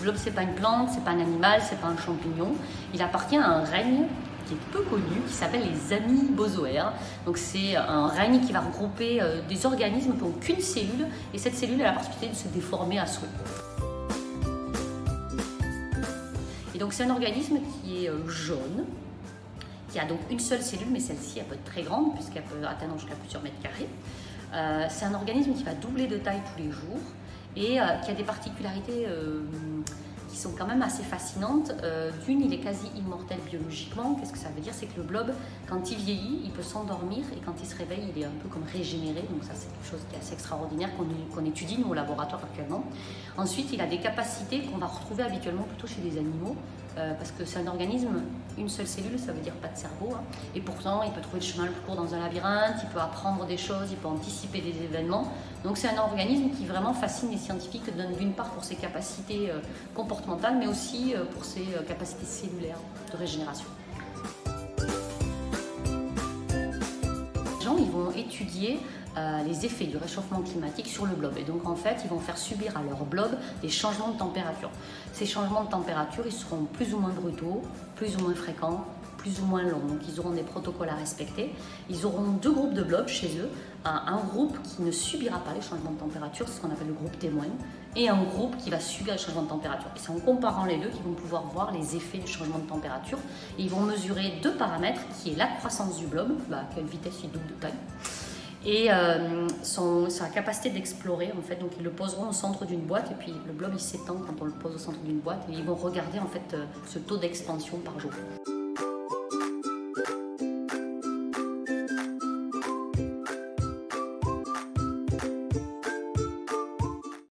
blob, c'est pas une plante, c'est pas un animal, c'est pas un champignon. Il appartient à un règne qui est peu connu, qui s'appelle les amibozoaires. Donc c'est un règne qui va regrouper des organismes qui n'ont qu'une cellule, et cette cellule a la particularité de se déformer à souhait. Et donc c'est un organisme qui est jaune, qui a donc une seule cellule, mais celle-ci elle peut être très grande puisqu'elle peut atteindre jusqu'à plusieurs mètres carrés. C'est un organisme qui va doubler de taille tous les jours et qui a des particularités qui sont quand même assez fascinantes. D'une, il est quasi immortel biologiquement. Qu'est-ce que ça veut dire? C'est que le blob, quand il vieillit, il peut s'endormir et quand il se réveille, il est un peu comme régénéré. Donc ça, c'est quelque chose qui est assez extraordinaire qu'on étudie, nous, au laboratoire actuellement. Ensuite, il a des capacités qu'on va retrouver habituellement plutôt chez les animaux, parce que c'est un organisme, une seule cellule, ça veut dire pas de cerveau, hein. Et pourtant il peut trouver le chemin le plus court dans un labyrinthe, il peut apprendre des choses, il peut anticiper des événements. Donc c'est un organisme qui vraiment fascine les scientifiques, d'une part pour ses capacités comportementales, mais aussi pour ses capacités cellulaires de régénération. Les gens, ils vont étudier les effets du réchauffement climatique sur le blob. Et donc en fait, ils vont faire subir à leur blob des changements de température. Ces changements de température, ils seront plus ou moins brutaux, plus ou moins fréquents, plus ou moins longs. Donc ils auront des protocoles à respecter. Ils auront deux groupes de blobs chez eux. Un groupe qui ne subira pas les changements de température, c'est ce qu'on appelle le groupe témoin, et un groupe qui va subir les changements de température. Et c'est en comparant les deux qu'ils vont pouvoir voir les effets du changement de température. Et ils vont mesurer deux paramètres, qui est la croissance du blob, à quelle vitesse il double de taille, et sa capacité d'explorer en fait. Donc ils le poseront au centre d'une boîte et puis le blob il s'étend quand on le pose au centre d'une boîte et ils vont regarder en fait ce taux d'expansion par jour.